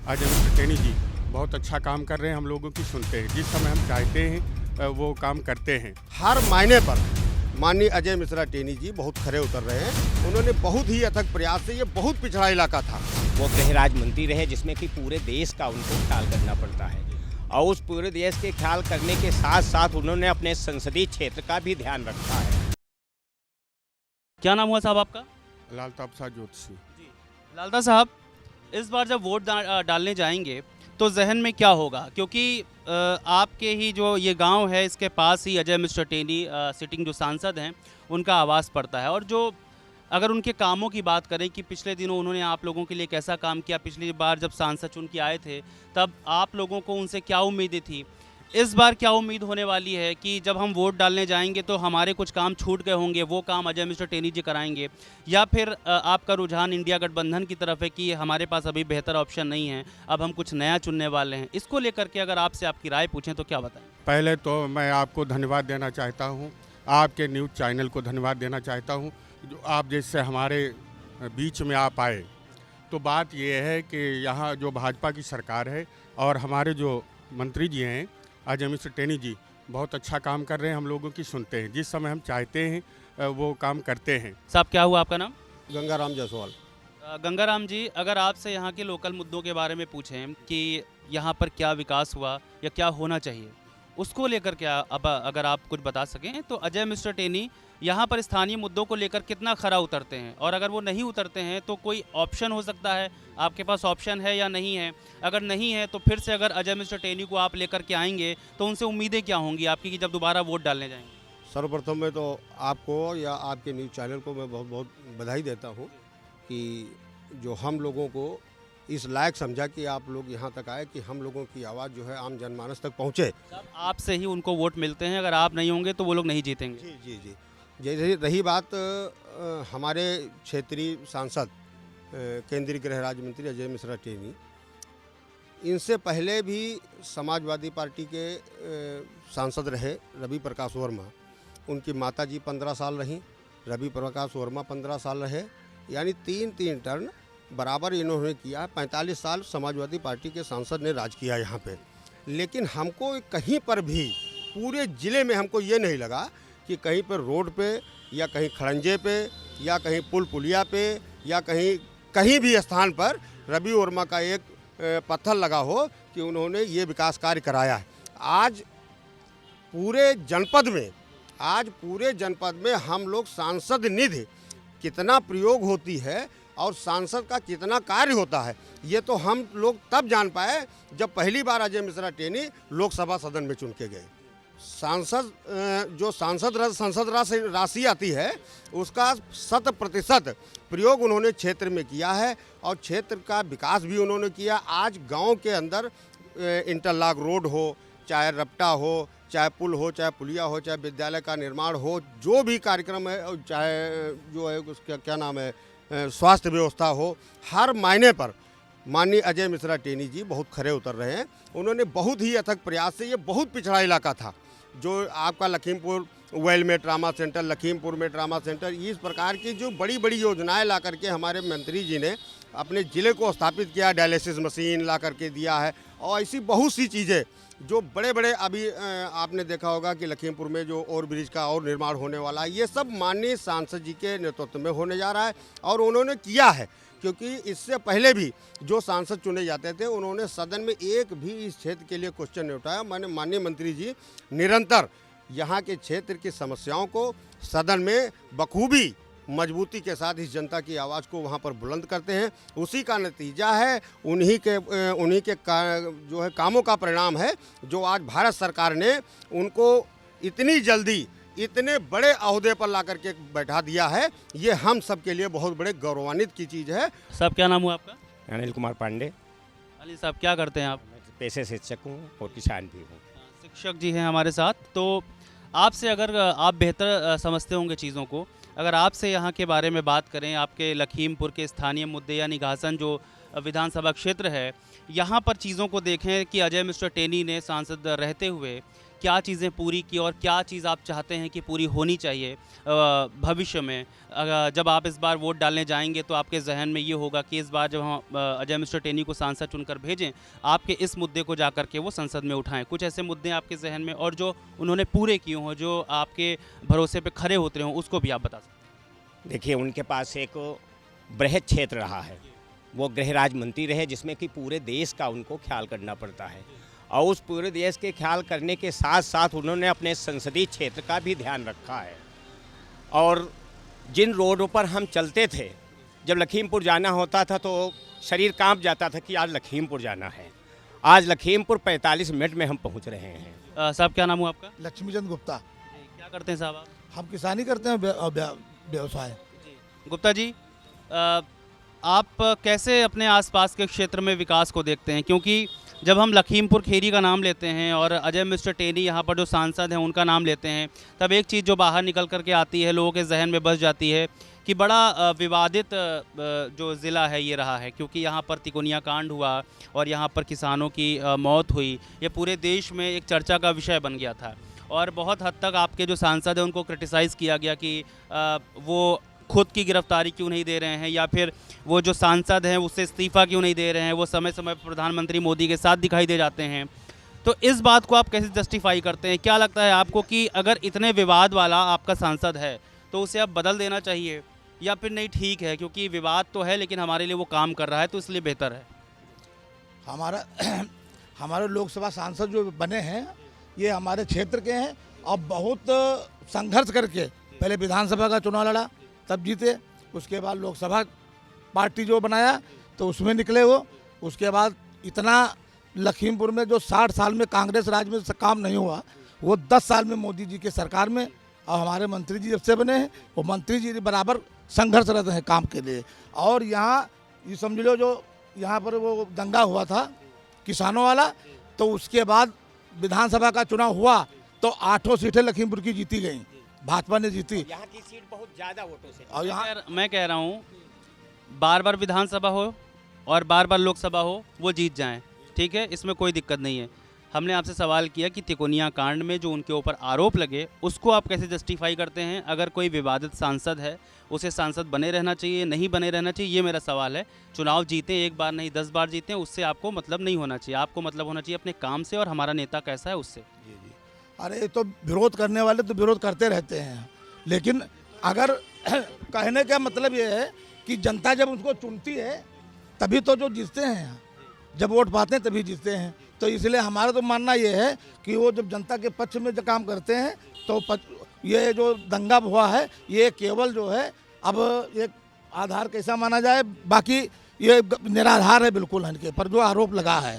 Ajay mister Teni जी बहुत अच्छा काम कर रहे हैं, हम लोगों की सुनते हैं, जिस समय हम चाहते हैं वो काम करते हैं। हर मायने पर माननीय अजय मिश्रा टेनी जी बहुत खरे उतर रहे हैं। उन्होंने बहुत ही अथक प्रयास से, ये बहुत पिछड़ा इलाका था। वो गृह राज्य मंत्री रहे जिसमें कि पूरे देश का उनको ख्याल करना पड़ता है और उस पूरे देश के ख्याल करने के साथ साथ उन्होंने अपने संसदीय क्षेत्र का भी ध्यान रखा है। क्या नाम हुआ साहब आपका? लालता प्रसाद ज्योतिषी। जी लालता साहब, इस बार जब वोट डालने जाएंगे तो जहन में क्या होगा? क्योंकि आपके ही जो ये गांव है इसके पास ही अजय मिस्टर टेनी सिटिंग जो सांसद हैं उनका आवास पड़ता है। और जो अगर उनके कामों की बात करें कि पिछले दिनों उन्होंने आप लोगों के लिए कैसा काम किया, पिछली बार जब सांसद चुन के आए थे तब आप लोगों को उनसे क्या उम्मीदें थी, इस बार क्या उम्मीद होने वाली है कि जब हम वोट डालने जाएंगे तो हमारे कुछ काम छूट गए होंगे, वो काम अजय मिस्टर टेनी जी कराएंगे, या फिर आपका रुझान इंडिया गठबंधन की तरफ है कि हमारे पास अभी बेहतर ऑप्शन नहीं है, अब हम कुछ नया चुनने वाले हैं? इसको लेकर के अगर आपसे आपकी राय पूछें तो क्या बताएं? पहले तो मैं आपको धन्यवाद देना चाहता हूँ, आपके न्यूज़ चैनल को धन्यवाद देना चाहता हूँ, जो आप जैसे हमारे बीच में आप आए। तो बात ये है कि यहाँ जो भाजपा की सरकार है और हमारे जो मंत्री जी हैं अजय मिस्टर टेनी जी बहुत अच्छा काम कर रहे हैं, हम लोगों की सुनते हैं, जिस समय हम चाहते हैं वो काम करते हैं। साहब क्या हुआ आपका नाम? गंगाराम जायसवाल। गंगाराम जी, अगर आपसे यहाँ के लोकल मुद्दों के बारे में पूछें कि यहाँ पर क्या विकास हुआ या क्या होना चाहिए, उसको लेकर क्या अब अगर आप कुछ बता सकें तो अजय मिस्टर टेनी यहाँ पर स्थानीय मुद्दों को लेकर कितना खरा उतरते हैं, और अगर वो नहीं उतरते हैं तो कोई ऑप्शन हो सकता है, आपके पास ऑप्शन है या नहीं है? अगर नहीं है तो फिर से अगर अजय मिस्टर टेनी को आप लेकर के आएंगे तो उनसे उम्मीदें क्या होंगी आपकी कि जब दोबारा वोट डालने जाएंगे? सर्वप्रथम में तो आपको या आपके न्यूज़ चैनल को मैं बहुत बहुत बधाई देता हूँ कि जो हम लोगों को इस लायक समझा कि आप लोग यहाँ तक आए कि हम लोगों की आवाज़ जो है आम जनमानस तक पहुँचे। साहब आपसे ही उनको वोट मिलते हैं, अगर आप नहीं होंगे तो वो लोग नहीं जीतेंगे। जी जी जी। जैसे रही बात हमारे क्षेत्रीय सांसद केंद्रीय गृह राज्य मंत्री अजय मिश्रा टेनी, इनसे पहले भी समाजवादी पार्टी के सांसद रहे रवि प्रकाश वर्मा, उनकी माता जी 15 साल रहीं, रवि प्रकाश वर्मा 15 साल रहे, यानी तीन टर्न बराबर इन्होंने किया। 45 साल समाजवादी पार्टी के सांसद ने राज किया यहाँ पे। लेकिन हमको कहीं पर भी पूरे ज़िले में हमको ये नहीं लगा कि कहीं पर रोड पे या कहीं खड़ंजे पे या कहीं पुल पुलिया पे या कहीं भी स्थान पर रवि वर्मा का एक पत्थर लगा हो कि उन्होंने ये विकास कार्य कराया है। आज पूरे जनपद में हम लोग सांसद निधि कितना प्रयोग होती है और सांसद का कितना कार्य होता है, ये तो हम लोग तब जान पाए जब पहली बार अजय मिश्रा टेनी लोकसभा सदन में चुन के गए। संसद राशि आती है उसका 100% प्रयोग उन्होंने क्षेत्र में किया है और क्षेत्र का विकास भी उन्होंने किया। आज गांव के अंदर इंटरलॉक रोड हो, चाहे रपटा हो, चाहे पुल हो, चाहे पुलिया हो, चाहे विद्यालय का निर्माण हो, जो भी कार्यक्रम है, चाहे जो है उसका क्या नाम है स्वास्थ्य व्यवस्था हो, हर मायने पर माननीय अजय मिश्रा टेनी जी बहुत खरे उतर रहे हैं। उन्होंने बहुत ही अथक प्रयास से, ये बहुत पिछड़ा इलाका था, जो आपका लखीमपुर वेल में ट्रामा सेंटर, लखीमपुर में ट्रामा सेंटर, इस प्रकार की जो बड़ी बड़ी योजनाएं ला करके हमारे मंत्री जी ने अपने ज़िले को स्थापित किया, डायलिसिस मशीन ला करके दिया है और ऐसी बहुत सी चीज़ें जो बड़े बड़े अभी आपने देखा होगा कि लखीमपुर में जो ओवर ब्रिज का और निर्माण होने वाला है, ये सब माननीय सांसद जी के नेतृत्व में होने जा रहा है और उन्होंने किया है। क्योंकि इससे पहले भी जो सांसद चुने जाते थे उन्होंने सदन में एक भी इस क्षेत्र के लिए क्वेश्चन नहीं उठाया। माननीय मंत्री जी निरंतर यहाँ के क्षेत्र की समस्याओं को सदन में बखूबी मजबूती के साथ इस जनता की आवाज़ को वहाँ पर बुलंद करते हैं। उसी का नतीजा है, उन्हीं के जो है कामों का परिणाम है जो आज भारत सरकार ने उनको इतनी जल्दी इतने बड़े अहदे पर ला करके बैठा दिया है। ये हम सब के लिए बहुत बड़े गौरवान्वित की चीज़ है। साहब क्या नाम हुआ आपका? अनिल कुमार पांडे। अली साहब क्या करते हैं आप? पेशे से शिक्षक हूँ और किसान भी हूँ। शिक्षक जी हैं हमारे साथ। तो आपसे अगर आप बेहतर समझते होंगे चीज़ों को, अगर आपसे यहाँ के बारे में बात करें, आपके लखीमपुर के स्थानीय मुद्दे यानी घासन जो विधानसभा क्षेत्र है, यहाँ पर चीज़ों को देखें कि अजय मिस्टर टेनी ने सांसद रहते हुए क्या चीज़ें पूरी की और क्या चीज़ आप चाहते हैं कि पूरी होनी चाहिए भविष्य में? जब आप इस बार वोट डालने जाएंगे तो आपके जहन में ये होगा कि इस बार जब हम अजय मिस्टर टेनी को सांसद चुनकर भेजें, आपके इस मुद्दे को जाकर के वो संसद में उठाएं। कुछ ऐसे मुद्दे आपके जहन में और जो उन्होंने पूरे किए हों, जो आपके भरोसे पे खरे उतरे हों, उसको भी आप बता सकते हैं। देखिए, उनके पास एक बृहद क्षेत्र रहा है, वो गृह राज्य मंत्री रहे, जिसमें कि पूरे देश का उनको ख्याल करना पड़ता है। और उस पूरे देश के ख्याल करने के साथ साथ उन्होंने अपने संसदीय क्षेत्र का भी ध्यान रखा है। और जिन रोडों पर हम चलते थे, जब लखीमपुर जाना होता था तो शरीर कांप जाता था कि आज लखीमपुर जाना है। आज लखीमपुर 45 मिनट में हम पहुंच रहे हैं। साहब, क्या नाम हुआ आपका? लक्ष्मीचंद गुप्ता। क्या करते हैं साहब आप? हम किसानी करते हैं और व्यवसाय। गुप्ता जी, आप कैसे अपने आसपास के क्षेत्र में विकास को देखते हैं? क्योंकि जब हम लखीमपुर खीरी का नाम लेते हैं और अजय मिस्टर टेनी यहाँ पर जो सांसद हैं उनका नाम लेते हैं, तब एक चीज़ जो बाहर निकल कर के आती है, लोगों के जहन में बस जाती है कि बड़ा विवादित जो ज़िला है ये रहा है, क्योंकि यहाँ पर तिकोनिया कांड हुआ और यहाँ पर किसानों की मौत हुई। ये पूरे देश में एक चर्चा का विषय बन गया था और बहुत हद तक आपके जो सांसद हैं उनको क्रिटिसाइज़ किया गया कि वो खुद की गिरफ्तारी क्यों नहीं दे रहे हैं, या फिर वो जो सांसद हैं उससे इस्तीफ़ा क्यों नहीं दे रहे हैं, वो समय समय पर प्रधानमंत्री मोदी के साथ दिखाई दे जाते हैं। तो इस बात को आप कैसे जस्टिफाई करते हैं? क्या लगता है आपको कि अगर इतने विवाद वाला आपका सांसद है तो उसे अब बदल देना चाहिए, या फिर नहीं ठीक है क्योंकि विवाद तो है लेकिन हमारे लिए वो काम कर रहा है तो इसलिए बेहतर है? हमारा हमारे लोकसभा सांसद जो बने हैं ये हमारे क्षेत्र के हैं और बहुत संघर्ष करके पहले विधानसभा का चुनाव लड़ा, तब जीते। उसके बाद लोकसभा पार्टी जो बनाया तो उसमें निकले वो। उसके बाद इतना लखीमपुर में जो 60 साल में कांग्रेस राज में काम नहीं हुआ, वो 10 साल में मोदी जी के सरकार में और हमारे मंत्री जी जब से बने हैं, वो मंत्री जी बराबर संघर्षरत हैं काम के लिए। और यहाँ ये समझ लो, जो यहाँ पर वो दंगा हुआ था किसानों वाला, तो उसके बाद विधानसभा का चुनाव हुआ तो 8 सीटें लखीमपुर की जीती गई, भाजपा ने जीती। यहाँ की सीट बहुत ज़्यादा वोटों से। और यहाँ मैं कह रहा हूँ, बार बार विधानसभा हो और बार बार लोकसभा हो, वो जीत जाएं, ठीक है, इसमें कोई दिक्कत नहीं है। हमने आपसे सवाल किया कि तिकोनिया कांड में जो उनके ऊपर आरोप लगे उसको आप कैसे जस्टिफाई करते हैं? अगर कोई विवादित सांसद है उसे सांसद बने रहना चाहिए, नहीं बने रहना चाहिए, ये मेरा सवाल है। चुनाव जीतें, एक बार नहीं 10 बार जीतें, उससे आपको मतलब नहीं होना चाहिए। आपको मतलब होना चाहिए अपने काम से और हमारा नेता कैसा है उससे। अरे तो विरोध करने वाले तो विरोध करते रहते हैं, लेकिन अगर कहने का मतलब ये है कि जनता जब उसको चुनती है तभी तो जो जीतते हैं, जब वोट पाते हैं तभी जीतते हैं। तो इसलिए हमारा तो मानना ये है कि वो जब जनता के पक्ष में जो काम करते हैं तो ये जो दंगा हुआ है ये केवल जो है अब एक आधार कैसा माना जाए, बाकी ये निराधार है बिल्कुल इनके पर जो आरोप लगा है।